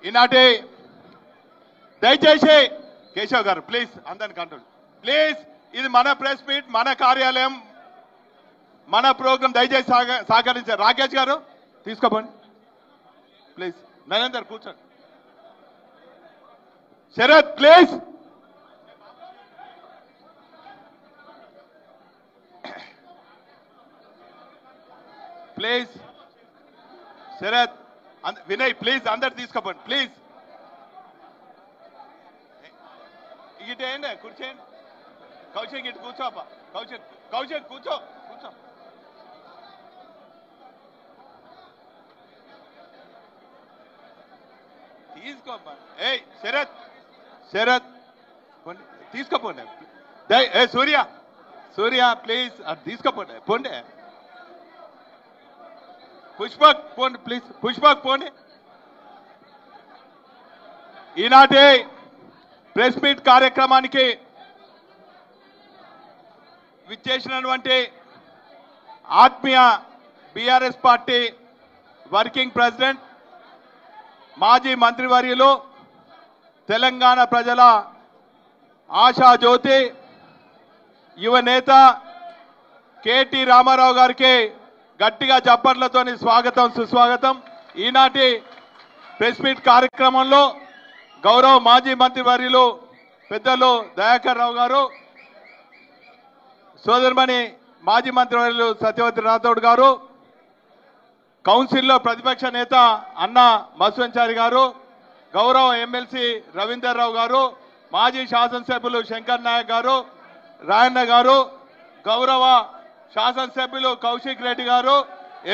ఈనాటి దయచేసి కేశవ్ గారు ప్లీజ్ అందరిని కంట్రోల్ ప్లీజ్. ఇది మన ప్రెస్ మీట్, మన కార్యాలయం, మన ప్రోగ్రాం. దయచేసి సహకరించారు. రాకేష్ గారు తీసుకోపోండి ప్లీజ్. నరేందర్ కూర్చోండి. Sharath please. Please Sharath, Vinay please అందరు తీసుకోపోండి ప్లీజ్. ఇటేయండి, కూర్చోండి. కౌశిక్ ఇటు కూర్చోపా. కౌశిక్ కూర్చో. తీసుకోపా. శరత్ తీసుకోపోండి. సూర్య ప్లీజ్ అది తీసుకోపోండి. పోండి. పుష్పక్ పోండి ప్లీజ్. పుష్పక్ పోండి. ఈనాటి ప్రెస్ మీట్ కార్యక్రమానికి విచ్చేసినటువంటి ఆత్మీయ బీఆర్ఎస్ పార్టీ వర్కింగ్ ప్రెసిడెంట్, మాజీ మంత్రివర్యులు, తెలంగాణ ప్రజల ఆశాజ్యోతి, యువ నేత కేటీ రామారావు గారికి గట్టిగా చప్పట్లతోని స్వాగతం సుస్వాగతం. ఈనాటి ప్రెస్ మీట్ కార్యక్రమంలో గౌరవ మాజీ మంత్రివర్యులు పెద్దలు దయాకర్ రావు గారు, సోదరుమణి మాజీ మంత్రివర్యులు సత్యవతి రాథోడ్ గారు, కౌన్సిల్లో ప్రతిపక్ష నేత అన్న మత్స్వంచారి గారు, గౌరవ ఎమ్మెల్సీ రవీందర్ రావు గారు, మాజీ శాసనసభ్యులు శంకర్ నాయక్ గారు, రాయన్న గారు, గౌరవ శాసనసభ్యులు కౌశిక్ రెడ్డి గారు,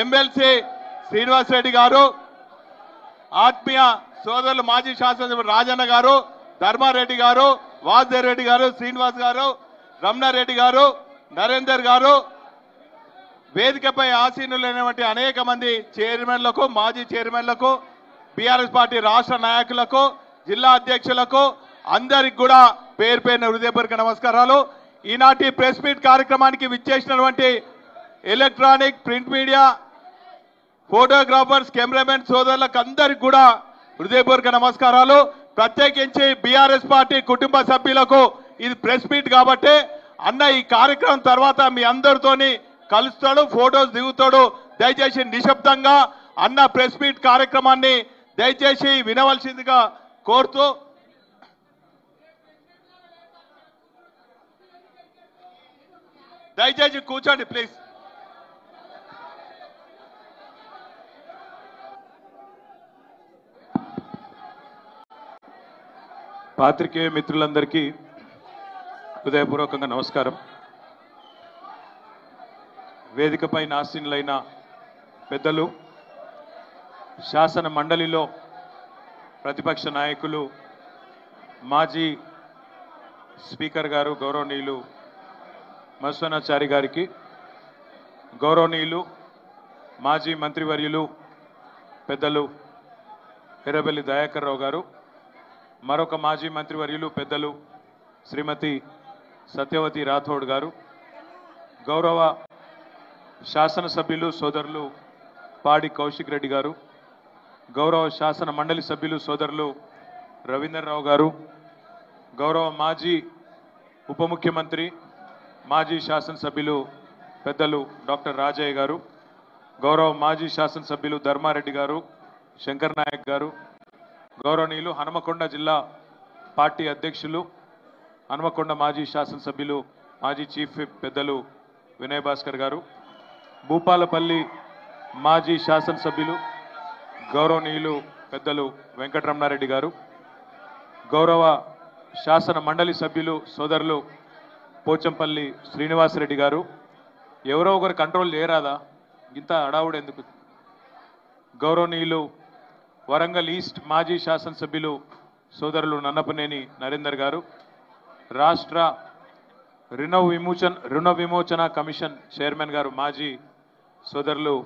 ఎమ్మెల్సీ శ్రీనివాస్ రెడ్డి గారు, ఆత్మీయ సోదరులు మాజీ శాసనసభ్యులు రాజన్న గారు, ధర్మారెడ్డి గారు, వాసుదేవ్ రెడ్డి గారు, శ్రీనివాస్ గారు, రమణారెడ్డి గారు, నరేందర్ గారు, వేదికపై ఆసీనులైనటువంటి అనేక మంది చైర్మన్లకు, మాజీ చైర్మన్లకు, బీఆర్ఎస్ పార్టీ రాష్ట్ర నాయకులకు, జిల్లా అధ్యక్షులకు అందరికి కూడా పేరు పేరున హృదయపూర్వక నమస్కారాలు. ఈనాటి ప్రెస్ మీట్ కార్యక్రమానికి విచ్చేసినటువంటి electronic, print media, photographers, cameraman సోదరులకు అందరికి కూడా హృదయపూర్వక నమస్కారాలు. ప్రత్యేకించి బీఆర్ఎస్ పార్టీ కుటుంబ సభ్యులకు ఇది ప్రెస్ మీట్ కాబట్టి అన్న ఈ కార్యక్రమం తర్వాత మీ అందరితోని కలుస్తాడు, ఫోటోస్ దిగుతాడు. దయచేసి నిశ్శబ్దంగా అన్న ప్రెస్ మీట్ కార్యక్రమాన్ని దయచేసి వినవలసిందిగా కోరుతూ, దయచేసి కూర్చోండి ప్లీజ్. పాత్రికేయ మిత్రులందరికీ హృదయపూర్వకంగా నమస్కారం. వేదికపై ఆసీనులైన పెద్దలు, శాసన మండలిలో ప్రతిపక్ష నాయకులు, మాజీ స్పీకర్ గారు గౌరవనీయులు మత్స్వనాచారి గారికి, గౌరవనీయులు మాజీ మంత్రివర్యులు పెద్దలు ఎర్రబెల్లి దయాకర్ రావు గారు, మరొక మాజీ మంత్రివర్యులు పెద్దలు శ్రీమతి సత్యవతి రాథోడ్ గారు, గౌరవ శాసనసభ్యులు సోదరులు పాడి కౌశిక్ రెడ్డి గారు, గౌరవ శాసన మండలి సభ్యులు సోదరులు రవీందర్ రావు గారు, గౌరవ మాజీ ఉప ముఖ్యమంత్రి, మాజీ శాసనసభ్యులు పెద్దలు డాక్టర్ రాజయ్య గారు, గౌరవ మాజీ శాసనసభ్యులు ధర్మారెడ్డి గారు, శంకర్ నాయక్ గారు, గౌరవనీయులు హనుమకొండ జిల్లా పార్టీ అధ్యక్షులు, హనుమకొండ మాజీ శాసనసభ్యులు, మాజీ చీఫ్ విప్ పెద్దలు వినయ్ భాస్కర్ గారు, భూపాలపల్లి మాజీ శాసనసభ్యులు గౌరవనీయులు పెద్దలు వెంకటరమణారెడ్డి గారు, గౌరవ శాసన మండలి సభ్యులు సోదరులు పోచంపల్లి శ్రీనివాసరెడ్డి గారు. ఎవరో ఒకరు కంట్రోల్ చేయరాదా, ఇంత అడావుడు ఎందుకు? గౌరవనీయులు వరంగల్ ఈస్ట్ మాజీ శాసనసభ్యులు సోదరులు నన్నపనేని నరేందర్ గారు, రాష్ట్ర రుణ విమోచన కమిషన్ చైర్మన్ గారు మాజీ సోదరులు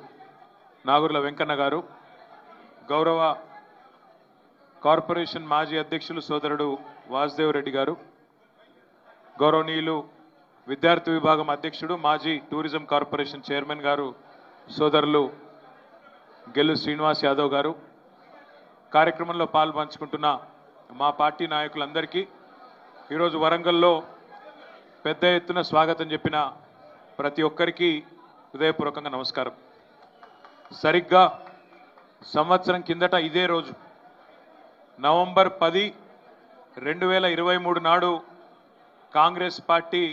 నాగుర్ల వెంకన్న గారు, గౌరవ కార్పొరేషన్ మాజీ అధ్యక్షులు సోదరుడు వాసుదేవ్ రెడ్డి గారు, గౌరవనీయులు విద్యార్థి విభాగం అధ్యక్షుడు మాజీ టూరిజం కార్పొరేషన్ చైర్మన్ గారు సోదరులు గెల్లు శ్రీనివాస్ యాదవ్ గారు, కార్యక్రమంలో పాల్పంచుకుంటున్న మా పార్టీ నాయకులందరికీ ఈరోజు వరంగల్లో పెద్ద ఎత్తున స్వాగతం చెప్పిన ప్రతి ఒక్కరికి హృదయపూర్వకంగా నమస్కారం. సరిగ్గా సంవత్సరం కిందట ఇదే రోజు నవంబర్ 10, 2023 నాడు కాంగ్రెస్ పార్టీ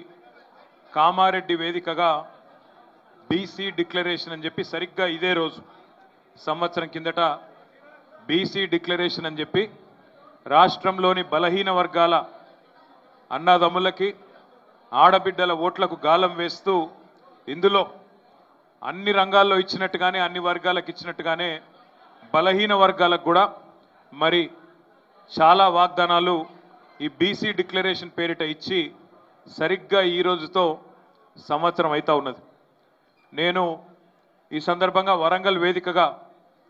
కామారెడ్డి వేదికగా బీసీ డిక్లరేషన్ అని చెప్పి సరిగ్గా ఇదే రోజు సంవత్సరం కిందట బీసీ డిక్లరేషన్ అని చెప్పి రాష్ట్రంలోని బలహీన వర్గాల అన్నదమ్ములకి ఆడబిడ్డల ఓట్లకు గాలం వేస్తూ ఇందులో అన్ని రంగాల్లో ఇచ్చినట్టుగానే అన్ని వర్గాలకు ఇచ్చినట్టుగానే బలహీన వర్గాలకు కూడా మరి చాలా వాగ్దానాలు ఈ బీసీ డిక్లరేషన్ పేరిట ఇచ్చి సరిగ్గా ఈ రోజుతో సంవత్సరం అవుతా ఉన్నది. నేను ఈ సందర్భంగా వరంగల్ వేదికగా,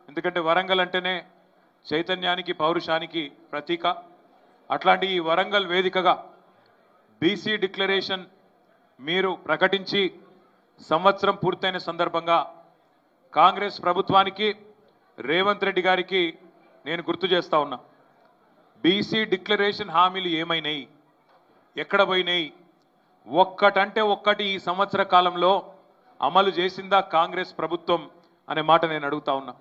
ఎందుకంటే వరంగల్ అంటేనే చైతన్యానికి పౌరుషానికి ప్రతీక, అట్లాంటి ఈ వరంగల్ వేదికగా బీసీ డిక్లరేషన్ మీరు ప్రకటించి సంవత్సరం పూర్తయిన సందర్భంగా కాంగ్రెస్ ప్రభుత్వానికి రేవంత్ రెడ్డి గారికి నేను గుర్తు చేస్తా ఉన్నా. బీసీ డిక్లరేషన్ హామీలు ఏమైనాయి, ఎక్కడ పోయినాయి, ఒక్కటంటే ఒక్కటి ఈ సంవత్సర కాలంలో అమలు చేసిందా కాంగ్రెస్ ప్రభుత్వం అనే మాట నేను అడుగుతా ఉన్నా.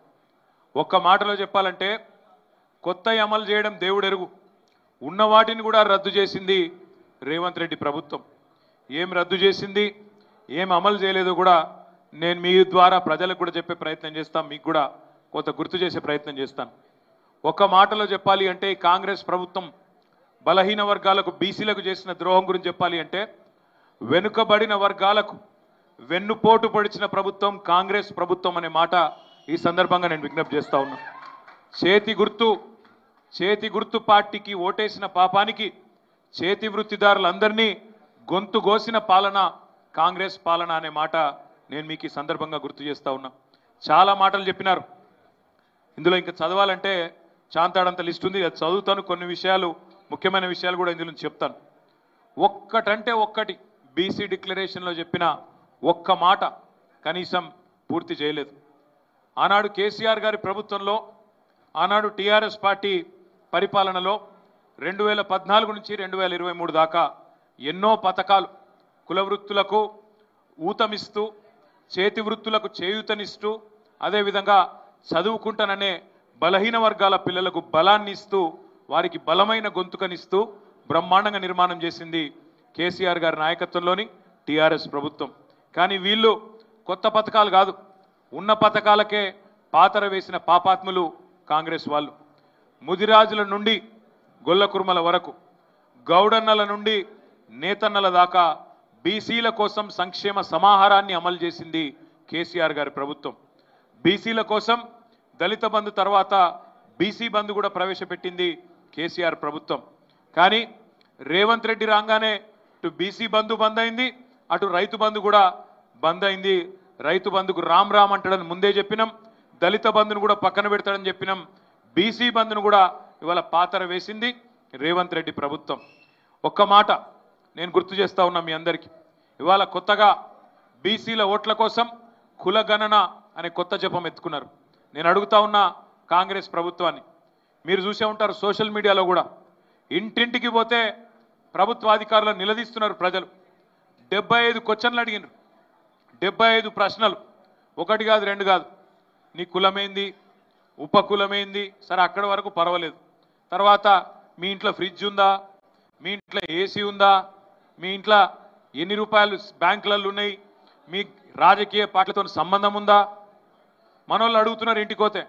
ఒక్క మాటలో చెప్పాలంటే కొత్తవి అమలు చేయడం దేవుడెరుగు, ఉన్న వాటిని కూడా రద్దు చేసింది రేవంత్ రెడ్డి ప్రభుత్వం. ఏం రద్దు చేసింది, ఏం అమలు చేయలేదో కూడా నేను మీ ద్వారా ప్రజలకు కూడా చెప్పే ప్రయత్నం చేస్తాను, మీకు కూడా కొంత గుర్తు చేసే ప్రయత్నం చేస్తాను. ఒక మాటలో చెప్పాలి అంటే కాంగ్రెస్ ప్రభుత్వం బలహీన వర్గాలకు బీసీలకు చేసిన ద్రోహం గురించి చెప్పాలి అంటే వెనుకబడిన వర్గాలకు వెన్నుపోటు పొడిచిన ప్రభుత్వం కాంగ్రెస్ ప్రభుత్వం అనే మాట ఈ సందర్భంగా నేను విజ్ఞప్తి చేస్తా ఉన్నా. చేతి గుర్తు పార్టీకి ఓటేసిన పాపానికి చేతి వృత్తిదారులందరినీ గొంతు గోసిన పాలన కాంగ్రెస్ పాలన అనే మాట నేను మీకు ఈ సందర్భంగా గుర్తు చేస్తా ఉన్నా. చాలా మాటలు చెప్పినారు, ఇందులో ఇంకా చదవాలంటే చాంతాడంత లిస్ట్ ఉంది, అది చదువుతాను. కొన్ని విషయాలు, ముఖ్యమైన విషయాలు కూడా ఇందులో చెప్తాను. ఒక్కటంటే ఒక్కటి బీసీ డిక్లరేషన్లో చెప్పిన ఒక్క మాట కనీసం పూర్తి చేయలేదు. ఆనాడు కేసీఆర్ గారి ప్రభుత్వంలో, ఆనాడు టీఆర్ఎస్ పార్టీ పరిపాలనలో 2014 నుంచి 2023 దాకా ఎన్నో పథకాలు కుల వృత్తులకు ఊతమిస్తూ, చేతి వృత్తులకు చేయూతనిస్తూ, అదేవిధంగా చదువుకుంటాననే బలహీన వర్గాల పిల్లలకు బలాన్ని ఇస్తూ, వారికి బలమైన గొంతుకనిస్తూ బ్రహ్మాండంగా నిర్మాణం చేసింది కేసీఆర్ గారి నాయకత్వంలోని టీఆర్ఎస్ ప్రభుత్వం. కానీ వీళ్ళు కొత్త పథకాలు కాదు, ఉన్న పథకాలకే పాతర వేసిన పాపాత్ములు కాంగ్రెస్ వాళ్ళు. ముదిరాజుల నుండి గొల్ల కుర్మల వరకు, గౌడన్నల నుండి నేతన్నల దాకా బీసీల కోసం సంక్షేమ సమాహారాన్ని అమలు చేసింది కేసీఆర్ గారి ప్రభుత్వం. బీసీల కోసం దళిత బంధు తర్వాత బీసీ బంధు కూడా ప్రవేశపెట్టింది కేసీఆర్ ప్రభుత్వం. కానీ రేవంత్ రెడ్డి రాగానే ఇటు బీసీ బంధు బంద్ అయింది, అటు రైతు బంధు కూడా బంద్ అయింది. రైతు బంధుకు రామ్ రామ్ అంటాడని ముందే చెప్పినాం, దళిత బంధును కూడా పక్కన పెడతాడని చెప్పినాం, బీసీ బంధును కూడా ఇవాళ పాతర వేసింది రేవంత్ రెడ్డి ప్రభుత్వం. ఒక్క మాట నేను గుర్తు చేస్తా ఉన్నా మీ అందరికీ, ఇవాళ కొత్తగా బీసీల ఓట్ల కోసం కులగణన అనే కొత్త జపం ఎత్తుకున్నారు. నేను అడుగుతా ఉన్నా కాంగ్రెస్ ప్రభుత్వాన్ని, మీరు చూసే ఉంటారు సోషల్ మీడియాలో కూడా ఇంటింటికి పోతే ప్రభుత్వ అధికారులను నిలదీస్తున్నారు ప్రజలు. 75 క్వశ్చన్లు అడిగినారు, 75 ప్రశ్నలు, ఒకటి కాదు రెండు కాదు. నీ కులమేంది, ఉపకులమేంది, సరే అక్కడి వరకు పర్వాలేదు. తర్వాత మీ ఇంట్లో ఫ్రిడ్జ్ ఉందా, మీ ఇంట్లో ఏసీ ఉందా, మీ ఇంట్లో ఎన్ని రూపాయలు బ్యాంకులలో ఉన్నాయి, మీ రాజకీయ పార్టీలతో సంబంధం ఉందా, మనోళ్ళు అడుగుతున్నారు. ఇంటికి పోతే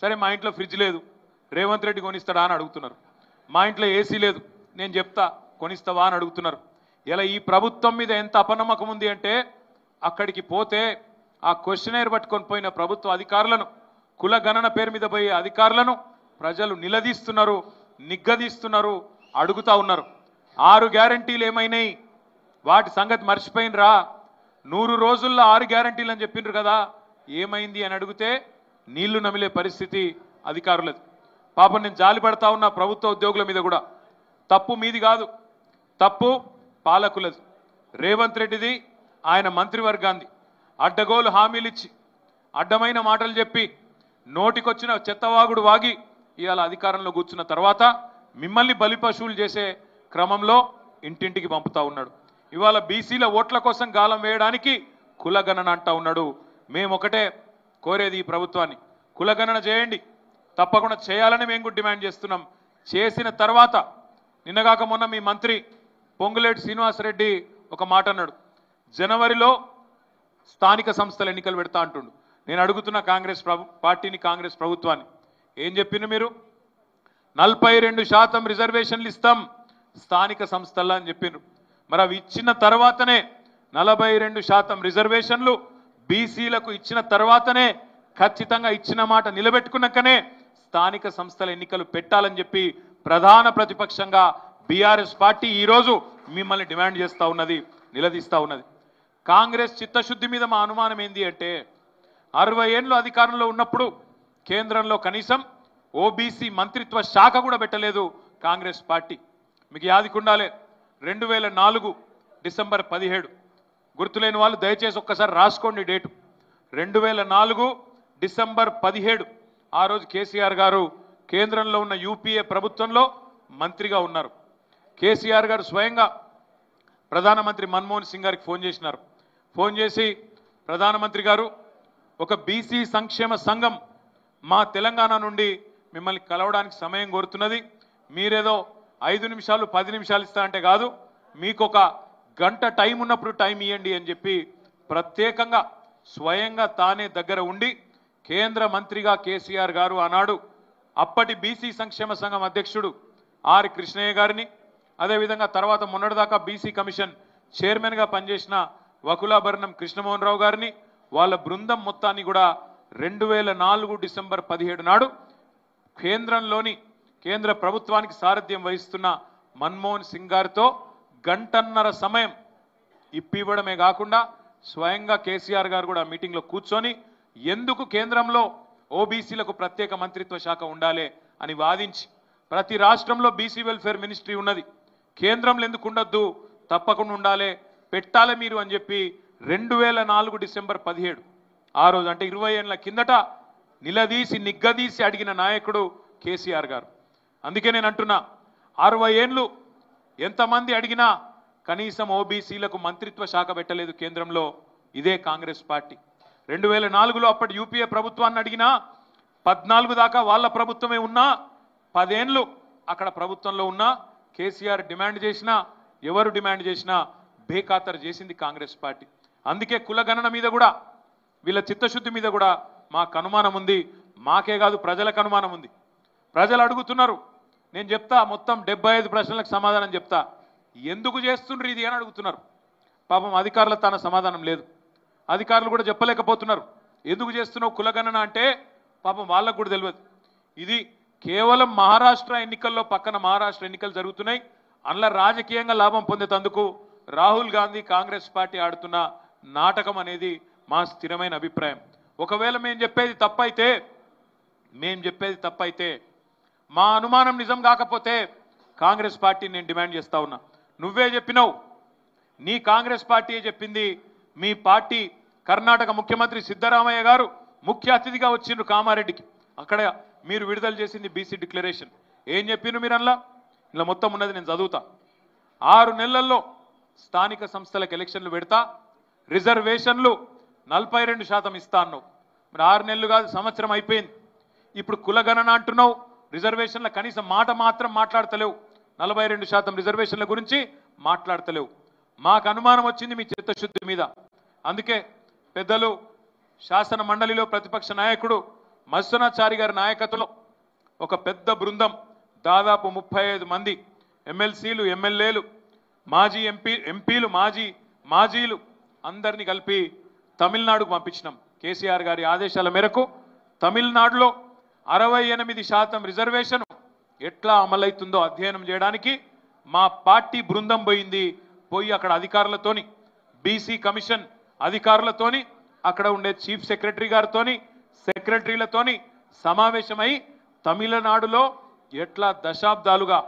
సరే మా ఇంట్లో ఫ్రిడ్జ్ లేదు, రేవంత్ రెడ్డి కొనిస్తాడా అని అడుగుతున్నారు. మా ఇంట్లో ఏసీ లేదు, నేను చెప్తా కొనిస్తావా అని అడుగుతున్నారు. ఇలా ఈ ప్రభుత్వం మీద ఎంత అపనమ్మకం ఉంది అంటే అక్కడికి పోతే ఆ క్వశ్చనైర్ పట్టుకొని పోయిన ప్రభుత్వ అధికారులను, కుల గణన పేరు మీద పోయే అధికారులను ప్రజలు నిలదీస్తున్నారు, నిగ్గదీస్తున్నారు, అడుగుతా ఉన్నారు. 6 గ్యారంటీలు ఏమైనాయి, వాటి సంగతి మర్చిపోయినరా? 100 రోజుల్లో 6 గ్యారంటీలు అని చెప్పిండ్రు కదా, ఏమైంది అని అడిగితే నీళ్లు నమిలే పరిస్థితి అధికారులది. పాపం నేను జాలి పడతా ఉన్నా ప్రభుత్వ ఉద్యోగుల మీద కూడా. తప్పు మీది కాదు, తప్పు పాలకులది. రేవంత్ రెడ్డిది, ఆయన మంత్రివర్గాన్ని అడ్డగోలు హామీలు ఇచ్చి, అడ్డమైన మాటలు చెప్పి, నోటికొచ్చిన చెత్తవాగుడు వాగి ఇవాళ అధికారంలో కూర్చున్న తర్వాత మిమ్మల్ని బలిపశువులు చేసే క్రమంలో ఇంటింటికి పంపుతా ఉన్నాడు. ఇవాళ బీసీల ఓట్ల కోసం గాలం వేయడానికి కులగణన అంటా ఉన్నాడు. మేము ఒకటే కోరేది ఈ ప్రభుత్వాన్ని, కులగణన చేయండి, తప్పకుండా చేయాలని మేము కూడా డిమాండ్ చేస్తున్నాం. చేసిన తర్వాత నిన్నగాక మొన్న మీ మంత్రి పొంగులేటి శ్రీనివాసరెడ్డి ఒక మాట అన్నాడు, జనవరిలో స్థానిక సంస్థల ఎన్నికలు పెడతా అంటుండు. నేను అడుగుతున్న కాంగ్రెస్ పార్టీని, కాంగ్రెస్ ప్రభుత్వాన్ని, ఏం చెప్పిండ్రు మీరు? 42% రిజర్వేషన్లు ఇస్తాం స్థానిక సంస్థల్లో అని చెప్పిండ్రు. మరి అవి ఇచ్చిన తర్వాతనే 42% రిజర్వేషన్లు బీసీలకు ఇచ్చిన తర్వాతనే ఖచ్చితంగా ఇచ్చిన మాట నిలబెట్టుకున్నాకనే స్థానిక సంస్థల ఎన్నికలు పెట్టాలని చెప్పి ప్రధాన ప్రతిపక్షంగా బీఆర్ఎస్ పార్టీ ఈరోజు మిమ్మల్ని డిమాండ్ చేస్తూ ఉన్నది, నిలదీస్తూ ఉన్నది. కాంగ్రెస్ చిత్తశుద్ధి మీద మా అనుమానం ఏంది అంటే, 60 ఏళ్ళు అధికారంలో ఉన్నప్పుడు కేంద్రంలో కనీసం ఓబీసీ మంత్రిత్వ శాఖ కూడా పెట్టలేదు కాంగ్రెస్ పార్టీ. మీకు యాదికుండాలే, 2004 డిసెంబర్ 17, గుర్తులేని వాళ్ళు దయచేసి ఒక్కసారి రాసుకోండి డేటు. 2004 డిసెంబర్ 17 ఆ రోజు కేసీఆర్ గారు కేంద్రంలో ఉన్న యూపీఏ ప్రభుత్వంలో మంత్రిగా ఉన్నారు. కేసీఆర్ గారు స్వయంగా ప్రధానమంత్రి మన్మోహన్ సింగ్ గారికి ఫోన్ చేసినారు. ఫోన్ చేసి, ప్రధానమంత్రి గారు, ఒక బీసీ సంక్షేమ సంఘం మా తెలంగాణ నుండి మిమ్మల్ని కలవడానికి సమయం కోరుతున్నది, మీరేదో 5 నిమిషాలు 10 నిమిషాలు ఇస్తా అంటే కాదు, మీకు ఒక గంట టైం ఉన్నప్పుడు టైం ఇవ్వండి అని చెప్పి ప్రత్యేకంగా స్వయంగా తానే దగ్గర ఉండి కేంద్ర మంత్రిగా కేసీఆర్ గారు ఆనాడు అప్పటి బీసీ సంక్షేమ సంఘం అధ్యక్షుడు ఆర్ కృష్ణయ్య గారిని, అదేవిధంగా తర్వాత మొన్నటిదాకా బీసీ కమిషన్ చైర్మన్గా పనిచేసిన వకులాభరణం కృష్ణమోహన్ రావు గారిని, వాళ్ళ బృందం మొత్తాన్ని కూడా 2004 డిసెంబర్ 17 నాడు కేంద్రంలోని కేంద్ర ప్రభుత్వానికి సారథ్యం వహిస్తున్న మన్మోహన్ సింగ్ గారితో గంటన్నర సమయం ఇప్పివ్వడమే కాకుండా స్వయంగా కేసీఆర్ గారు కూడా మీటింగ్లో కూర్చొని ఎందుకు కేంద్రంలో ఓబీసీలకు ప్రత్యేక మంత్రిత్వ శాఖ ఉండాలి అని వాదించి, ప్రతి రాష్ట్రంలో బీసీ వెల్ఫేర్ మినిస్ట్రీ ఉన్నది, కేంద్రంలో ఎందుకు ఉండొద్దు, తప్పకుండా ఉండాలి, పెట్టాలి మీరు అని చెప్పి 2004 డిసెంబర్ 17 ఆ రోజు అంటే 20 ఏళ్ల కిందట నిలదీసి నిగ్గదీసి అడిగిన నాయకుడు కేసీఆర్ గారు. అందుకే నేను అంటున్నా, 60 ఏళ్ళు ఎంతమంది అడిగినా కనీసం ఓబీసీలకు మంత్రిత్వ శాఖ పెట్టలేదు కేంద్రంలో ఇదే కాంగ్రెస్ పార్టీ. 2004లో అప్పటి యూపీఏ ప్రభుత్వాన్ని అడిగినా 14 దాకా వాళ్ళ ప్రభుత్వమే ఉన్నా, 10 ఏళ్ళు అక్కడ ప్రభుత్వంలో ఉన్నా కేసీఆర్ డిమాండ్ చేసినా, ఎవరు డిమాండ్ చేసినా బేఖాతరు చేసింది కాంగ్రెస్ పార్టీ. అందుకే కులగణన మీద కూడా, వీళ్ళ చిత్తశుద్ధి మీద కూడా మాకు అనుమానం ఉంది. మాకే కాదు, ప్రజలకు అనుమానం ఉంది. ప్రజలు అడుగుతున్నారు, నేను చెప్తా, మొత్తం 75 ప్రశ్నలకు సమాధానం చెప్తా, ఎందుకు చేస్తుండ్రు ఇది అని అడుగుతున్నారు. పాపం అధికారుల తన సమాధానం లేదు, అధికారులు కూడా చెప్పలేకపోతున్నారు. ఎందుకు చేస్తున్నావు కులగణన అంటే పాపం వాళ్ళకు కూడా తెలియదు. ఇది కేవలం మహారాష్ట్ర ఎన్నికల్లో, పక్కన మహారాష్ట్ర ఎన్నికలు జరుగుతున్నాయి, అందులో రాజకీయంగా లాభం పొందేందుకు రాహుల్ గాంధీ కాంగ్రెస్ పార్టీ ఆడుతున్న నాటకం అనేది మా స్థిరమైన అభిప్రాయం. ఒకవేళ మేము చెప్పేది తప్పైతే, మా అనుమానం నిజం కాకపోతే కాంగ్రెస్ పార్టీని నేను డిమాండ్ చేస్తా ఉన్నా, నువ్వే చెప్పినావు, నీ కాంగ్రెస్ పార్టీయే చెప్పింది, మీ పార్టీ కర్ణాటక ముఖ్యమంత్రి సిద్ధరామయ్య గారు ముఖ్య అతిథిగా వచ్చిండ్రు కామారెడ్డికి, అక్కడ మీరు విడుదల చేసింది బీసీ డిక్లరేషన్. ఏం చెప్పిండ్రు మీరు అందులో? ఇలా మొత్తం ఉన్నది నేను చదువుతా. 6 నెలల్లో స్థానిక సంస్థలకు ఎలక్షన్లు పెడతా, రిజర్వేషన్లు 42% ఇస్తా అన్నావు. మరి 6 నెలలు కాదు, సంవత్సరం అయిపోయింది. ఇప్పుడు కులగణన అంటున్నావు, రిజర్వేషన్ల కనీసం మాట మాత్రం మాట్లాడతలేవు, 42% రిజర్వేషన్ల గురించి మాట్లాడతలేవు. మాకు అనుమానం వచ్చింది మీ చిత్తశుద్ధి మీద. అందుకే పెద్దలు శాసన మండలిలో ప్రతిపక్ష నాయకుడు మత్స్యనాచారి గారి నాయకత్వంలో ఒక పెద్ద బృందం, దాదాపు 35 మంది ఎమ్మెల్సీలు, ఎమ్మెల్యేలు, మాజీ ఎంపీలు, మాజీలు అందరినీ కలిపి తమిళనాడుకు పంపించినాం. కేసీఆర్ గారి ఆదేశాల మేరకు తమిళనాడులో 68% రిజర్వేషన్ ఎట్లా అమలవుతుందో అధ్యయనం చేయడానికి మా పార్టీ బృందం పోయి అక్కడ అధికారులతోని, బీసీ కమిషన్ అధికారులతోని, అక్కడ ఉండే చీఫ్ సెక్రటరీ గారితోని, సెక్రటరీలతోని సమావేశమై తమిళనాడులో ఎట్లా దశాబ్దాలుగా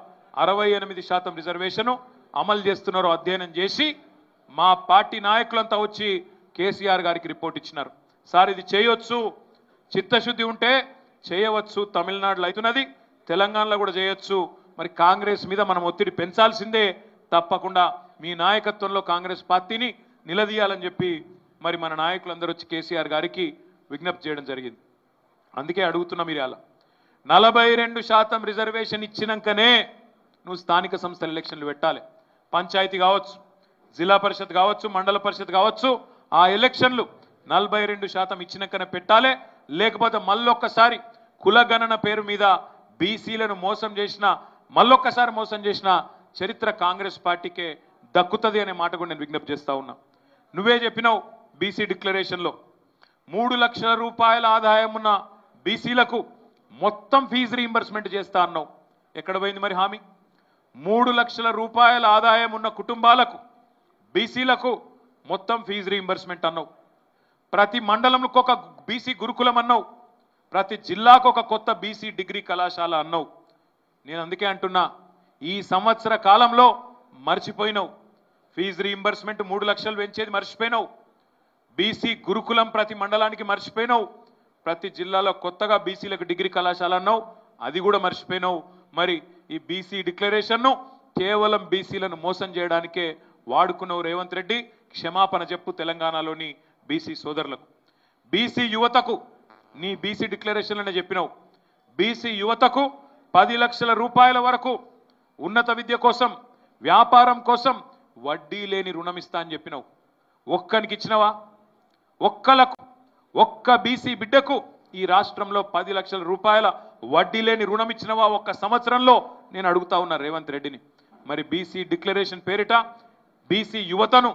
68% రిజర్వేషన్ అమలు చేస్తున్నారో అధ్యయనం చేసి మా పార్టీ నాయకులంతా వచ్చి కేసీఆర్ గారికి రిపోర్ట్ ఇచ్చినారు. సార్ ఇది చేయొచ్చు, చిత్తశుద్ధి ఉంటే చేయవచ్చు, తమిళనాడులో అవుతున్నది, తెలంగాణలో కూడా చేయొచ్చు. మరి కాంగ్రెస్ మీద మనం ఒత్తిడి పెంచాల్సిందే, తప్పకుండా మీ నాయకత్వంలో కాంగ్రెస్ పార్టీని నిలదీయాలని చెప్పి మరి మన నాయకులందరూ వచ్చి కేసీఆర్ గారికి విజ్ఞప్తి చేయడం జరిగింది. అందుకే అడుగుతున్నా, మీరు అలా 42% రిజర్వేషన్ ఇచ్చినాకనే నువ్వు స్థానిక సంస్థల ఎలక్షన్లు పెట్టాలి. పంచాయతీ కావచ్చు, జిల్లా పరిషత్ కావచ్చు, మండల పరిషత్ కావచ్చు, ఆ ఎలక్షన్లు 42% ఇచ్చినాకనే పెట్టాలి. లేకపోతే మళ్ళొక్కసారి కులగణన పేరు మీద బీసీలను మోసం చేసిన, మళ్ళొక్కసారి మోసం చేసిన చరిత్ర కాంగ్రెస్ పార్టీకే దక్కుతుంది అనే మాట కూడా నేను విజ్ఞప్తి చేస్తా ఉన్నా. నువ్వే చెప్పినావు బీసీ డిక్లరేషన్లో 3 లక్షల రూపాయల ఆదాయం ఉన్న బీసీలకు మొత్తం ఫీజు రీయింబర్స్మెంట్ చేస్తా అన్నావు. ఎక్కడ పోయింది మరి హామీ? 3 లక్షల రూపాయల ఆదాయం ఉన్న కుటుంబాలకు, బీసీలకు మొత్తం ఫీజు రీయింబర్స్మెంట్ అన్నావు. ప్రతి మండలంలో ఒక బీసీ గురుకులం అన్నావు. ప్రతి జిల్లాకు ఒక కొత్త బీసీ డిగ్రీ కళాశాల అన్నావు. నేను అందుకే అంటున్నా, ఈ సంవత్సర కాలంలో మర్చిపోయినావు. ఫీజు రీయింబర్స్మెంట్ 3 లక్షలు పెంచేది మర్చిపోయినావు. బీసీ గురుకులం ప్రతి మండలానికి మర్చిపోయినావు. ప్రతి జిల్లాలో కొత్తగా బీసీలకు డిగ్రీ కళాశాల అన్నావు, అది కూడా మర్చిపోయినావు. మరి ఈ బీసీ డిక్లరేషన్ను కేవలం బీసీలను మోసం చేయడానికే వాడుకున్నావు. రేవంత్ రెడ్డి, క్షమాపణ చెప్పు తెలంగాణలోని బీసీ సోదరులకు. బీసీ యువతకు నీ బీసీ డిక్లరేషన్లోనే చెప్పినావు, బీసీ యువతకు 10 లక్షల రూపాయల వరకు ఉన్నత విద్య కోసం, వ్యాపారం కోసం వడ్డీ లేని రుణం ఇస్తా అని చెప్పినావు. ఒక్కనికి ఇచ్చినవా? ఒక్క బీసీ బిడ్డకు ఈ రాష్ట్రంలో 10 లక్షల రూపాయల వడ్డీ లేని రుణం ఇచ్చినవా ఒక్క సంవత్సరంలో? నేను అడుగుతా ఉన్నా రేవంత్ రెడ్డిని. మరి బీసీ డిక్లరేషన్ పేరిట బీసీ యువతను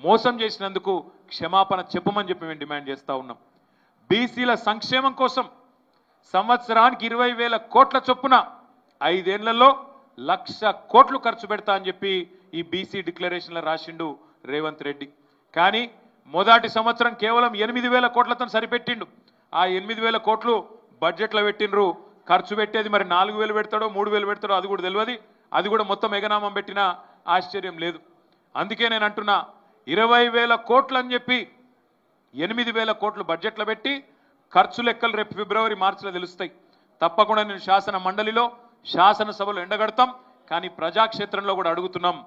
మోసం చేసినందుకు క్షమాపణ చెప్పమని చెప్పి మేము డిమాండ్ చేస్తా ఉన్నాం. బీసీల సంక్షేమం కోసం సంవత్సరానికి 20,000 కోట్ల చొప్పున 5 ఏళ్లలో 1,00,000 కోట్లు ఖర్చు పెడతా అని చెప్పి ఈ బీసీ డిక్లరేషన్లో రాసిండు రేవంత్ రెడ్డి. కానీ మొదటి సంవత్సరం కేవలం 8,000 కోట్లతో సరిపెట్టిండు. ఆ 8,000 కోట్లు బడ్జెట్లో పెట్టిండ్రు. ఖర్చు పెట్టేది మరి 4,000 పెడతాడో 3,000 పెడతాడో అది కూడా తెలియదు. అది కూడా మొత్తం ఎగనామం పెట్టినా ఆశ్చర్యం లేదు. అందుకే నేను అంటున్నా, 20,000 కోట్లు అని చెప్పి 8,000 కోట్లు బడ్జెట్లో పెట్టి ఖర్చు లెక్కలు రేపు ఫిబ్రవరి మార్చిలో తెలుస్తాయి. తప్పకుండా నేను శాసన మండలిలో, శాసనసభలో ఎండగడతాం. కానీ ప్రజాక్షేత్రంలో కూడా అడుగుతున్నాం,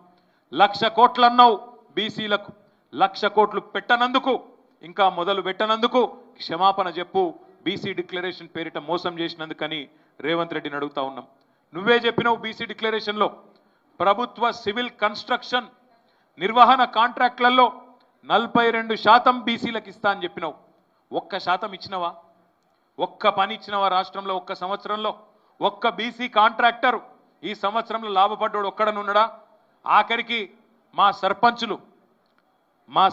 1,00,000 కోట్లు అన్నావు బీసీలకు, 1,00,000 కోట్లు పెట్టనందుకు, ఇంకా మొదలు పెట్టనందుకు క్షమాపణ చెప్పు. బీసీ డిక్లరేషన్ పేరిట మోసం చేసినందుకని రేవంత్ రెడ్డిని అడుగుతా ఉన్నాం. నువ్వే చెప్పినావు బీసీ డిక్లరేషన్లో ప్రభుత్వ సివిల్ కన్స్ట్రక్షన్ నిర్వహణ కాంట్రాక్ట్లలో 42% బీసీలకు ఇస్తా అని చెప్పినావు. 1% ఇచ్చినవా? ఒక్క పని ఇచ్చినవా రాష్ట్రంలో? ఒక్క సంవత్సరంలో ఒక్క బీసీ కాంట్రాక్టర్ ఈ సంవత్సరంలో లాభపడ్డాడు ఒక్కడనున్నాడా? ఆఖరికి మా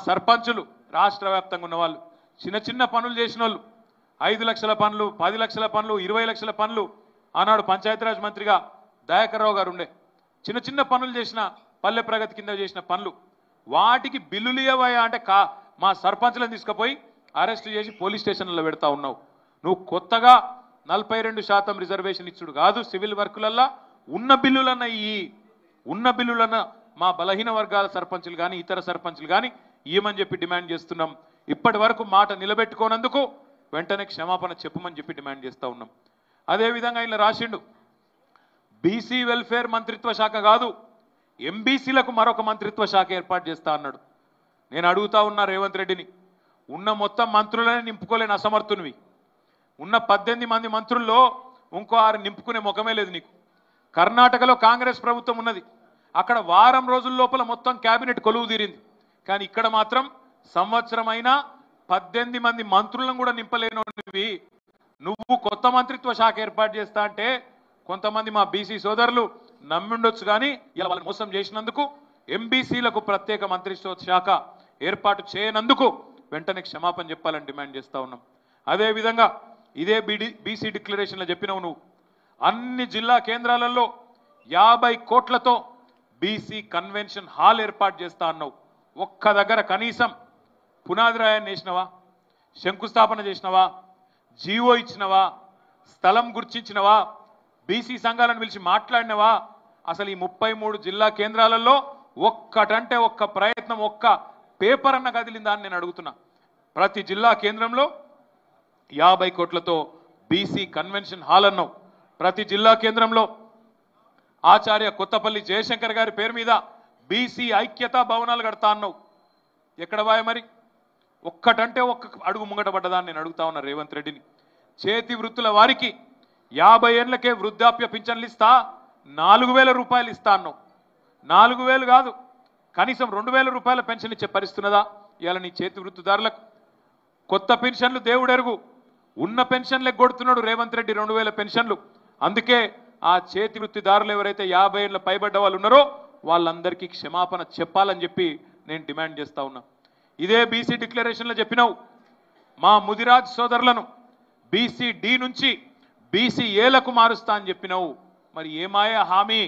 సర్పంచులు రాష్ట్ర వ్యాప్తంగా ఉన్న వాళ్ళు, చిన్న చిన్న పనులు చేసిన వాళ్ళు, 5 లక్షల పనులు, 10 లక్షల పనులు, 20 లక్షల పనులు, ఆనాడు పంచాయతీరాజ్ మంత్రిగా దయాకర్ రావు గారు ఉండే, చిన్న చిన్న పనులు చేసిన, పల్లె ప్రగతి కింద చేసిన పనులు, వాటికి బిల్లులు ఇవ్వయా అంటే మా సర్పంచులను తీసుకుపోయి అరెస్టు చేసి పోలీస్ స్టేషన్లలో పెడతా ఉన్నావు. నువ్వు కొత్తగా 42% రిజర్వేషన్ ఇచ్చుడు కాదు, సివిల్ వర్కులల్లా ఉన్న బిల్లులన్న మా బలహీన వర్గాల సర్పంచులు కానీ ఇతర సర్పంచులు కానీ ఇవ్వమని చెప్పి డిమాండ్ చేస్తున్నాం. ఇప్పటి వరకు మాట నిలబెట్టుకోనందుకు వెంటనే క్షమాపణ చెప్పమని చెప్పి డిమాండ్ చేస్తూ ఉన్నాం. అదేవిధంగా ఇలా రాసిండు, బీసీ వెల్ఫేర్ మంత్రిత్వ శాఖ కాదు, ఎంబీసీలకు మరొక మంత్రిత్వ శాఖ ఏర్పాటు చేస్తా అన్నాడు. నేను అడుగుతా ఉన్నా రేవంత్ రెడ్డిని, ఉన్న మొత్తం మంత్రులనే నింపుకోలేని అసమర్థునివి. ఉన్న 18 మంది మంత్రుల్లో ఇంకో 6 నింపుకునే ముఖమే లేదు నీకు. కర్ణాటకలో కాంగ్రెస్ ప్రభుత్వం ఉన్నది, అక్కడ వారం రోజుల లోపల మొత్తం కేబినెట్ కొలువు తీరింది. కానీ ఇక్కడ మాత్రం సంవత్సరం అయినా 18 మంది మంత్రులను కూడా నింపలేనివి. నువ్వు కొత్త మంత్రిత్వ శాఖ ఏర్పాటు చేస్తా అంటే కొంతమంది మా బీసీ సోదరులు నమ్మిండొచ్చు, కానీ ఇలా వాళ్ళు మోసం చేసినందుకు ఎంబీసీలకు ప్రత్యేక మంత్రిత్వ శాఖ ఏర్పాటు చేయనందుకు వెంటనే క్షమాపణ చెప్పాలని డిమాండ్ చేస్తా ఉన్నాం. అదేవిధంగా ఇదే బీసీ డిక్లరేషన్లో చెప్పినావు, నువ్వు అన్ని జిల్లా కేంద్రాలలో 50 కోట్లతో బీసీ కన్వెన్షన్ హాల్ ఏర్పాటు చేస్తా అన్నావు. ఒక్క దగ్గర కనీసం పునాది రాయాన్ని వేసినవా? శంకుస్థాపన చేసినవా? జీవో ఇచ్చినవా? స్థలం గుర్తించినవా? బీసీ సంఘాలను పిలిచి మాట్లాడినవా? అసలు ఈ 33 జిల్లా కేంద్రాలలో ఒక్కటంటే ఒక్క ప్రయత్నం, ఒక్క పేపర్ అన్న కదిలిందా అని నేను అడుగుతున్నా. ప్రతి జిల్లా కేంద్రంలో 50 కోట్లతో బీసీ కన్వెన్షన్ హాల్ అన్నావు. ప్రతి జిల్లా కేంద్రంలో ఆచార్య కొత్తపల్లి జయశంకర్ గారి పేరు మీద బీసీ ఐక్యతా భవనాలు కడతా అన్నావు. ఎక్కడ బాయ్ మరి? ఒక్కటంటే ఒక్క అడుగు ముంగట పడ్డదాన్ని నేను అడుగుతా ఉన్నా రేవంత్ రెడ్డిని. చేతి వృత్తుల వారికి 50 ఏళ్లకే వృద్ధాప్య పింఛన్లు ఇస్తా, 4000 రూపాయలు ఇస్తా అన్నావు. 4000 కాదు, కనీసం 2000 రూపాయల పెన్షన్ ఇచ్చే పరిస్థితున్నదా ఇవాళ నీ చేతి వృత్తిదారులకు? కొత్త పెన్షన్లు దేవుడెరుగు, ఉన్న పెన్షన్లు ఎగ్గొడుతున్నాడు రేవంత్ రెడ్డి, 2000 పెన్షన్లు. అందుకే ఆ చేతి వృత్తిదారులు ఎవరైతే 50 ఏళ్ళ పైబడ్డ వాళ్ళు ఉన్నారో వాళ్ళందరికీ క్షమాపణ చెప్పాలని చెప్పి నేను డిమాండ్ చేస్తా ఉన్నా. ఇదే బీసీ డిక్లరేషన్లో చెప్పినావు మా ముదిరాజ్ సోదరులను బీసీ డి నుంచి బీసీ ఏలకు మారుస్తా అని చెప్పినావు. మరి ఏమాయ హామీ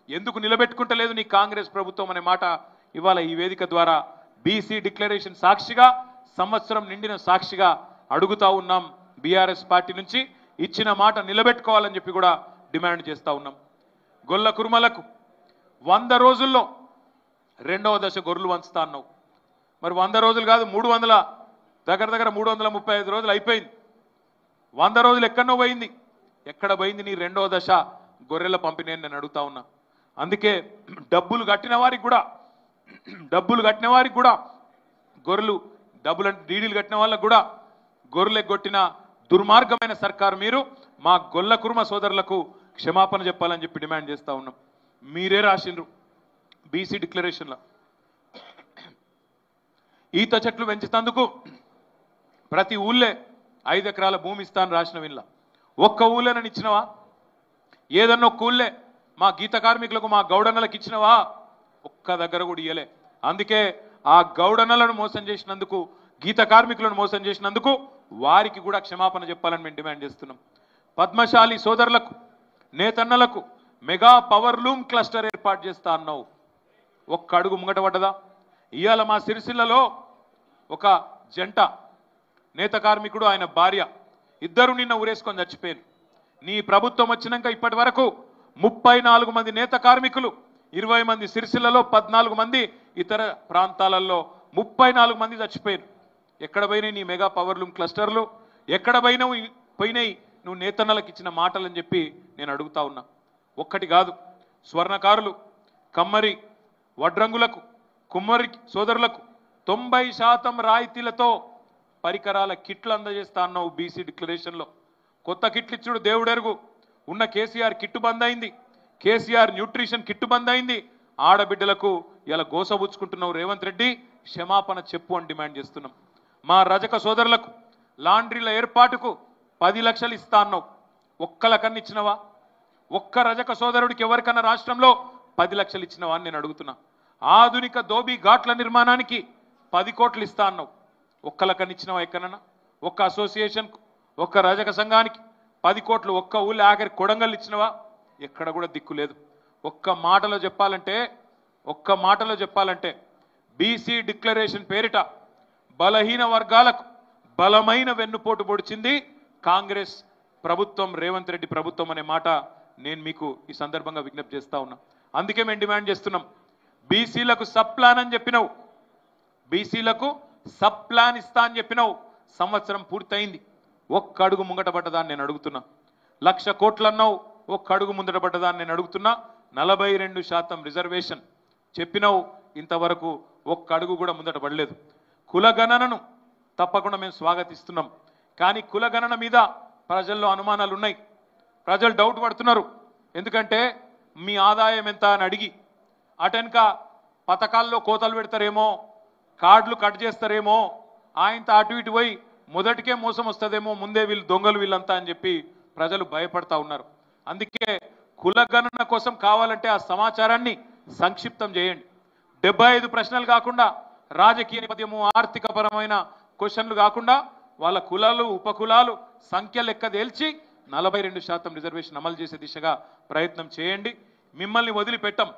ఎందుకు నిలబెట్టుకుంటలేదు నీ కాంగ్రెస్ ప్రభుత్వం అనే మాట ఇవాళ ఈ వేదిక ద్వారా బీసీ డిక్లరేషన్ సాక్షిగా, సంవత్సరం నిండిన సాక్షిగా అడుగుతా ఉన్నాం. బీఆర్ఎస్ పార్టీ నుంచి ఇచ్చిన మాట నిలబెట్టుకోవాలని చెప్పి కూడా డిమాండ్ చేస్తా ఉన్నాం. గొల్ల కుర్మలకు 100 రోజుల్లో 2వ దశ గొర్రెలు వంచుతా అన్నావు. మరి 100 రోజులు కాదు, 300 దగ్గర 335 రోజులు అయిపోయింది. 100 రోజులు ఎక్కడో పోయింది, ఎక్కడ పోయింది నీ 2వ దశ గొర్రెల పంపిణీ అని నేను అడుగుతా ఉన్నా. అందుకే డబ్బులు కట్టిన వారికి కూడా గొర్రెలు డబ్బులు అంటే డీడీలు కట్టిన వాళ్ళకు కూడా గొర్రెలు ఎగ్గొట్టిన దుర్మార్గమైన సర్కారు మీరు. మా గొల్ల కుర్మ సోదరులకు క్షమాపణ చెప్పాలని చెప్పి డిమాండ్ చేస్తా ఉన్నాం. మీరే రాసిండ్రు బీసీ డిక్లరేషన్లో ఈత చెట్లు పెంచుతందుకు ప్రతి ఊళ్ళే 5 ఎకరాల భూమి ఇస్తాను రాసిన వీళ్ళ ఒక్క ఊళ్ళేనని ఇచ్చినవా? ఏదన్నా ఒక్క ఊళ్ళే మా గీత కార్మికులకు మా గౌడన్నలకు ఇచ్చినవా? ఒక్క దగ్గర కూడా ఇయ్యలే. అందుకే ఆ గౌడన్నలను మోసం చేసినందుకు, గీత కార్మికులను మోసం చేసినందుకు వారికి కూడా క్షమాపణ చెప్పాలని మేము డిమాండ్ చేస్తున్నాం. పద్మశాలి సోదరులకు, నేతన్నలకు మెగా పవర్ లూమ్ క్లస్టర్ ఏర్పాటు చేస్తా అన్నావు. ఒక్క అడుగు ముంగట పడ్డదా? ఇవాళ మా సిరిసిల్లలో ఒక జంట నేత కార్మికుడు ఆయన భార్య ఇద్దరు నిన్న ఊరేసుకొని చచ్చిపోయారు. నీ ప్రభుత్వం వచ్చినాక ఇప్పటి వరకు 34 మంది నేత కార్మికులు, 20 మంది సిరిసిల్లలో, 14 మంది ఇతర ప్రాంతాలలో 34 మంది చచ్చిపోయారు. ఎక్కడ పోయినాయి నీ మెగా పవర్ లూమ్ క్లస్టర్లు? ఎక్కడ పోయినాయి నువ్వు నేతన్నలకు ఇచ్చిన మాటలని చెప్పి నేను అడుగుతా ఉన్నా. ఒక్కటి కాదు, స్వర్ణకారులు, కమ్మరి, వడ్రంగులకు, కుమ్మరి సోదరులకు 90% రాయితీలతో పరికరాల కిట్లు అందజేస్తా అన్నావు బీసీ డిక్లరేషన్లో. కొత్త కిట్లు ఇచ్చుడు దేవుడెరుగు. ఉన్న కేసీఆర్ కిట్టు బంద్ అయింది, కేసీఆర్ న్యూట్రిషన్ కిట్టు బంద్ అయింది. ఆడబిడ్డలకు ఇలా గోసబుచ్చుకుంటున్నావు రేవంత్ రెడ్డి, క్షమాపణ చెప్పు అని డిమాండ్ చేస్తున్నాం. మా రజక సోదరులకు లాండ్రీల ఏర్పాటుకు 10 లక్షలు ఇస్తా అన్నావు. ఒక్కలకన్నా ఇచ్చినవా? ఒక్క రజక సోదరుడికి ఎవరికన్నా రాష్ట్రంలో 10 లక్షలు ఇచ్చినవా అని నేను అడుగుతున్నా. ఆధునిక దోబీ ఘాట్ల నిర్మాణానికి 10 కోట్లు ఇస్తా అన్నావు. ఒక్కలకన్నా ఇచ్చినవా? ఎక్కడన్నా ఒక్క అసోసియేషన్కు, ఒక్క రజక సంఘానికి 10 కోట్లు, ఒక్క ఊళ్ళో ఆఖరి కొడంగల్ ఇచ్చినవా? ఎక్కడ కూడా దిక్కు లేదు. ఒక్క మాటలో చెప్పాలంటే బీసీ డిక్లరేషన్ పేరిట బలహీన వర్గాలకు బలమైన వెన్నుపోటు పొడిచింది కాంగ్రెస్ ప్రభుత్వం, రేవంత్ రెడ్డి ప్రభుత్వం అనే మాట నేను మీకు ఈ సందర్భంగా విజ్ఞప్తి చేస్తా ఉన్నా. అందుకే మేము డిమాండ్ చేస్తున్నాం, బీసీలకు సబ్ ప్లాన్ అని చెప్పినావు, బీసీలకు సబ్ ప్లాన్ ఇస్తా అని చెప్పినావు. సంవత్సరం పూర్తయింది, ఒక్క అడుగు ముంగట పడ్డదాన్ని నేను అడుగుతున్నా. 1,00,000 కోట్లు అన్నావు, ఒక్క అడుగు ముందట పడ్డదాన్ని నేను అడుగుతున్నా. 42% రిజర్వేషన్ చెప్పినావు, ఇంతవరకు ఒక్క అడుగు కూడా ముందట పడలేదు. కులగణనను తప్పకుండా మేము స్వాగతిస్తున్నాం, కానీ కులగణన మీద ప్రజల్లో అనుమానాలు ఉన్నాయి. ప్రజలు డౌట్ పడుతున్నారు. ఎందుకంటే మీ ఆదాయం ఎంత అని అడిగి అటెనక పథకాల్లో కోతలు పెడతారేమో, కార్డులు కట్ చేస్తారేమో, ఆయనతో అటు ఇటు పోయి మొదటికే మోసం వస్తుందేమో, ముందే వీళ్ళు దొంగలు వీళ్ళంతా అని చెప్పి ప్రజలు భయపడతా ఉన్నారు. అందుకే కులగణన కోసం కావాలంటే ఆ సమాచారాన్ని సంక్షిప్తం చేయండి. 75 ప్రశ్నలు కాకుండా, రాజకీయ నేపథ్యము, ఆర్థిక పరమైన క్వశ్చన్లు కాకుండా వాళ్ళ కులాలు, ఉపకులాలు సంఖ్య లెక్క తేల్చి 42% రిజర్వేషన్ అమలు చేసే దిశగా ప్రయత్నం చేయండి. మిమ్మల్ని వదిలిపెట్టం.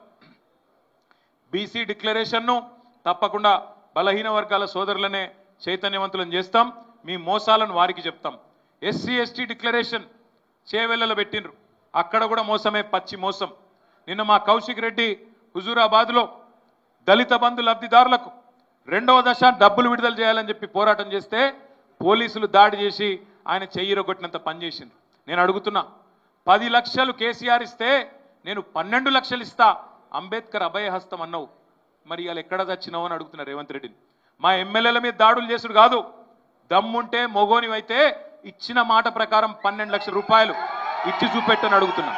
బీసీ డిక్లరేషన్ను తప్పకుండా బలహీన వర్గాల సోదరులనే చైతన్యవంతులను చేస్తాం, మీ మోసాలను వారికి చెప్తాం. ఎస్సీ ఎస్టీ డిక్లరేషన్ చేవెళ్ళలో పెట్టిండ్రు, అక్కడ కూడా మోసమే, పచ్చి మోసం. నిన్న మా కౌశిక్ రెడ్డి హుజూరాబాద్లో దళిత బంధు లబ్ధిదారులకు 2వ దశ డబ్బులు విడుదల చేయాలని చెప్పి పోరాటం చేస్తే పోలీసులు దాడి చేసి ఆయన చెయ్యిరగొట్టినంత పనిచేసింది. నేను అడుగుతున్నా, 10 లక్షలు కేసీఆర్ ఇస్తే నేను 12 లక్షలు ఇస్తా, అంబేద్కర్ అభయహస్తం అన్నావు, మరి ఇవాళ ఎక్కడ చచ్చినావు అని అడుగుతున్నా రేవంత్ రెడ్డిని. మా ఎమ్మెల్యేల మీద దాడులు చేసుడు కాదు, దమ్ముంటే మొగోనివైతే ఇచ్చిన మాట ప్రకారం 12 లక్షల రూపాయలు ఇచ్చి చూపెట్టని అడుగుతున్నా.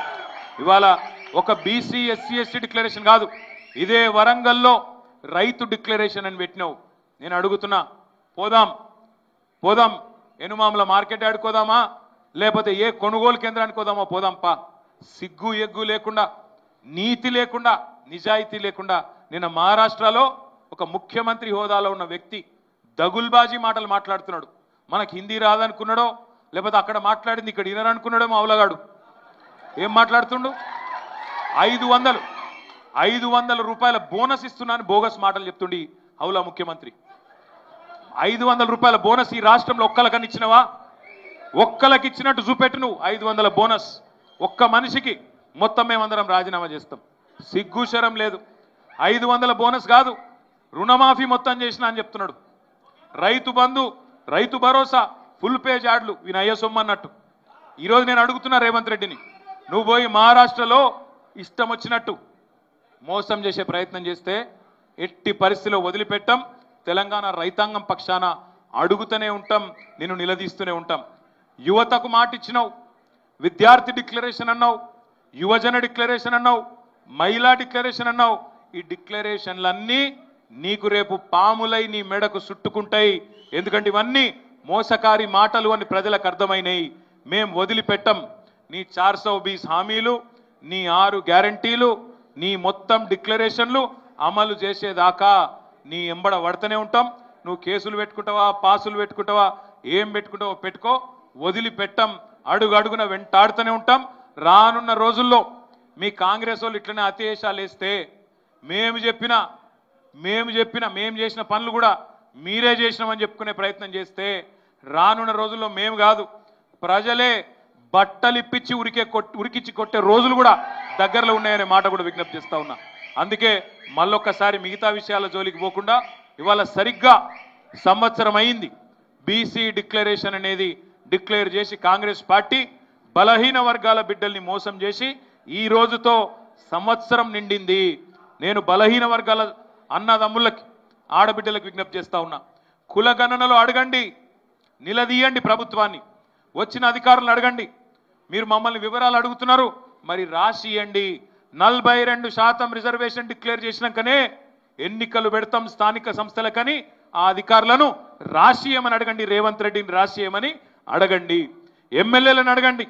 ఇవాళ ఒక బీసీ ఎస్సీ ఎస్టీ డిక్లరేషన్ కాదు, ఇదే వరంగల్లో రైతు డిక్లరేషన్ అని పెట్టినావు. నేను అడుగుతున్నా, పోదాం పోదాం, ఎనుమాముల మార్కెట్ ఆడుకోదామా, లేకపోతే ఏ కొనుగోలు కేంద్రానికి పోదామా, పోదాంపా. సిగ్గు ఎగ్గు లేకుండా, నీతి లేకుండా, నిజాయితీ లేకుండా నిన్న మహారాష్ట్రలో ఒక ముఖ్యమంత్రి హోదాలో ఉన్న వ్యక్తి దగుల్బాజీ మాటలు మాట్లాడుతున్నాడు. మనకు హిందీ రాదనుకున్నాడో, లేకపోతే అక్కడ మాట్లాడింది ఇక్కడ వినరనుకున్నాడో మా అవలగాడు. ఏం మాట్లాడుతుండు? 500 రూపాయల బోనస్ ఇస్తున్నాను బోగస్ మాటలు చెప్తుండి హౌలా ముఖ్యమంత్రి. 500 రూపాయల బోనస్ ఈ రాష్ట్రంలో ఒక్కలకని ఇచ్చినవా? ఒక్కలకి ఇచ్చినట్టు చూపెట్టు నువ్వు. 500 బోనస్ ఒక్క మనిషికి, మొత్తం మేమందరం రాజీనామా చేస్తాం. సిగ్గుశరం లేదు. 500 బోనస్ కాదు, రుణమాఫీ మొత్తం చేసిన అని చెప్తున్నాడు. రైతు బంధు, రైతు భరోసా, ఫుల్ పేజ్ యాడ్లు వినయ్య సొమ్ము అన్నట్టు. ఈరోజు నేను అడుగుతున్నా రేవంత్ రెడ్డిని, నువ్వు పోయి మహారాష్ట్రలో ఇష్టం వచ్చినట్టు మోసం చేసే ప్రయత్నం చేస్తే ఎట్టి పరిస్థితిలో వదిలిపెట్టాం. తెలంగాణ రైతాంగం పక్షాన అడుగుతూనే ఉంటాం, నిన్ను నిలదీస్తూనే ఉంటాం. యువతకు మాట ఇచ్చినావు, విద్యార్థి డిక్లరేషన్ అన్నావు, యువజన డిక్లరేషన్ అన్నావు, మహిళా డిక్లరేషన్ అన్నావు. ఈ డిక్లరేషన్లన్నీ నీకు రేపు పాములై నీ మెడకు చుట్టుకుంటాయి. ఎందుకంటే ఇవన్నీ మోసకారి మాటలు అని ప్రజలకు అర్థమైనాయి. మేం వదిలిపెట్టం. నీ 420 హామీలు, నీ 6 గ్యారంటీలు, నీ మొత్తం డిక్లరేషన్లు అమలు చేసేదాకా నీ ఎంబడ పడుతూనే ఉంటాం. నువ్వు కేసులు పెట్టుకుంటావా, పాసులు పెట్టుకుంటావా, ఏం పెట్టుకుంటావో పెట్టుకో, వదిలిపెట్టం. అడుగు అడుగున వెంటాడుతూనే ఉంటాం. రానున్న రోజుల్లో మీ కాంగ్రెస్ వాళ్ళు ఇట్లనే అతివేశాలు వేస్తే మేము చేసిన పనులు కూడా మీరే చేసినామని చెప్పుకునే ప్రయత్నం చేస్తే రానున్న రోజుల్లో మేము కాదు, ప్రజలే బట్టలిప్పించి ఉరికిచ్చి కొట్టే రోజులు కూడా దగ్గరలో ఉన్నాయనే మాట కూడా విజ్ఞప్తి చేస్తా ఉన్నా. అందుకే మళ్ళొక్కసారి మిగతా విషయాల జోలికి పోకుండా ఇవాళ సరిగ్గా సంవత్సరం అయింది బీసీ డిక్లరేషన్ అనేది డిక్లేర్ చేసి కాంగ్రెస్ పార్టీ బలహీన వర్గాల బిడ్డల్ని మోసం చేసి ఈ రోజుతో సంవత్సరం నిండింది. నేను బలహీన వర్గాల అన్నదమ్ములకి, ఆడబిడ్డలకు విజ్ఞప్తి చేస్తా ఉన్నా, కులగణనలో అడగండి, నిలదీయండి ప్రభుత్వాన్ని, వచ్చిన అధికారులను అడగండి. మీరు మమ్మల్ని వివరాలు అడుగుతున్నారు, మరి రాసి ఇవ్వండి. 42% రిజర్వేషన్ డిక్లేర్ చేసినాకనే ఎన్నికలు పెడతాం స్థానిక సంస్థలకని ఆ అధికారులను రాసియమని అడగండి. రేవంత్ రెడ్డిని రాసియమని అడగండి. ఎమ్మెల్యేలను అడగండి,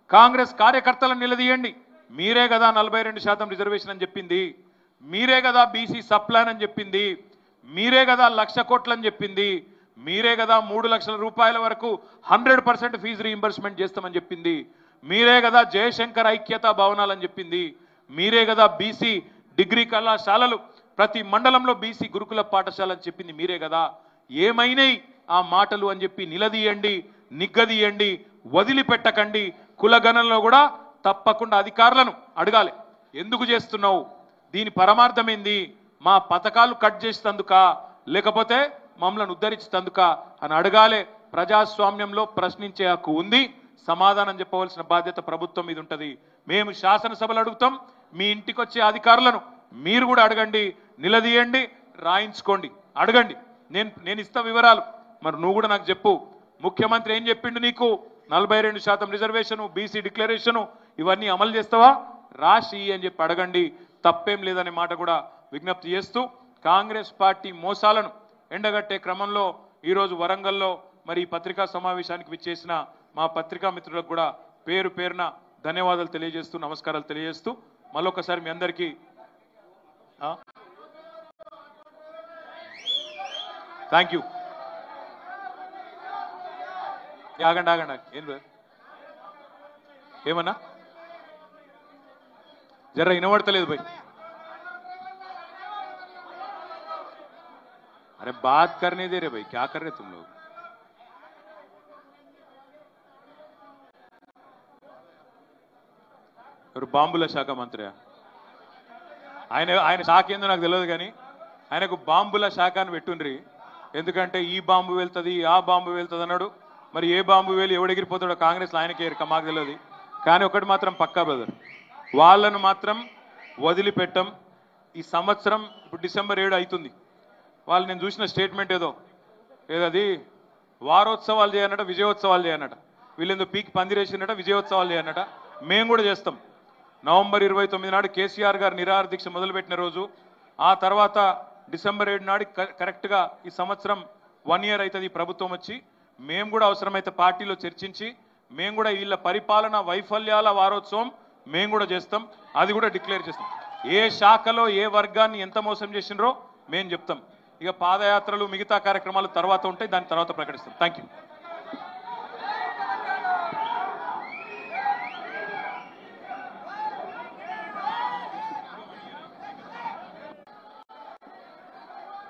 కాంగ్రెస్ కార్యకర్తలను నిలదీయండి. మీరే కదా 42% రిజర్వేషన్ అని చెప్పింది, మీరే కదా బీసీ సప్లాన్ అని చెప్పింది, మీరే కదా 1,00,000 కోట్లు అని చెప్పింది, మీరే కదా 3 లక్షల రూపాయల వరకు 100% ఫీజు రీయింబర్స్మెంట్ చేస్తామని చెప్పింది, మీరే కదా జయశంకర్ ఐక్యతా భవనాలని చెప్పింది, మీరే కదా బీసీ డిగ్రీ కళాశాలలు ప్రతి మండలంలో బీసీ గురుకుల పాఠశాల అని చెప్పింది మీరే కదా. ఏమైనాయి ఆ మాటలు అని చెప్పి నిలదీయండి, నిగ్గదీయండి, వదిలిపెట్టకండి. కులగణనలో కూడా తప్పకుండా అధికారులను అడగాలి, ఎందుకు చేస్తున్నావు, దీని పరమార్థం ఏంది, మా పథకాలు కట్ చేసేందుకా లేకపోతే మమ్మల్ని ఉద్ధరించేందుకా అని అడగాలి. ప్రజాస్వామ్యంలో ప్రశ్నించే హక్కు ఉంది, సమాధానం చెప్పవలసిన బాధ్యత ప్రభుత్వం మీద ఉంటుంది. మేము శాసనసభలు అడుగుతాం, మీ ఇంటికి వచ్చే అధికారులను మీరు కూడా అడగండి, నిలదీయండి, రాయించుకోండి, అడగండి. నేను ఇస్తా వివరాలు, మరి నువ్వు కూడా నాకు చెప్పు. ముఖ్యమంత్రి ఏం చెప్పిండు నీకు? 42% రిజర్వేషను, బీసీ డిక్లరేషను ఇవన్నీ అమలు చేస్తావా? రాసి అని చెప్పి అడగండి, తప్పేం లేదనే మాట కూడా విజ్ఞప్తి చేస్తూ కాంగ్రెస్ పార్టీ మోసాలను ఎండగట్టే క్రమంలో ఈరోజు వరంగల్లో మరి ఈ పత్రికా సమావేశానికి విచ్చేసిన మా పత్రికా మిత్రులకు కూడా పేరు పేరున ధన్యవాదాలు తెలియజేస్తూ, నమస్కారాలు తెలియజేస్తూ మళ్ళొకసారి మీ అందరికీ థ్యాంక్ యూ. ఆగండి ఆగండి, ఏం ఏమన్నా జర వినబడతలేదు భయ్. अरे बात करने दे रहे भाई, क्या कर रहे तुम लोग? और బాంబుల శాఖ మంత్రి ఆయన శాఖ ఏందో నాకు తెలియదు, కానీ ఆయనకు బాంబుల శాఖ అని పెట్టుండ్రి. ఎందుకంటే ఈ బాంబు వెళ్తుంది, ఆ బాంబు వెళ్తుంది అన్నాడు. మరి ఏ బాంబు వేలు ఎవడెగిరిపోతాడో కాంగ్రెస్లో ఆయనకే ఎరక, మాకు తెలియదు. కానీ ఒకటి మాత్రం పక్కా బ్రదర్, వాళ్ళను మాత్రం వదిలిపెట్టం. ఈ సంవత్సరం ఇప్పుడు డిసెంబర్ 7 అవుతుంది, వాళ్ళు నేను చూసిన స్టేట్మెంట్ ఏదది వారోత్సవాలు చేయనట, విజయోత్సవాలు చేయనట. వీళ్ళెందుకు పీకి పందిరేసినట, విజయోత్సవాలు చేయనట. మేము కూడా చేస్తాం. నవంబర్ 29 నాడు కేసీఆర్ గారు నిరాహార దీక్ష మొదలుపెట్టిన రోజు, ఆ తర్వాత డిసెంబర్ 7 నాడు కరెక్ట్గా ఈ సంవత్సరం 1 year అవుతుంది ఈ ప్రభుత్వం వచ్చి. మేము కూడా అవసరమైతే పార్టీలో చర్చించి మేము కూడా వీళ్ళ పరిపాలన వైఫల్యాల వారోత్సవం మేము కూడా చేస్తాం, అది కూడా డిక్లేర్ చేస్తాం. ఏ శాఖలో ఏ వర్గాన్ని ఎంత మోసం చేసినరో మేము చెప్తాం. ఇక పాదయాత్రలు మిగతా కార్యక్రమాలు తర్వాత ఉంటాయి, దాని తర్వాత ప్రకటిస్తాం. Thank you.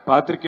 పాత్రికే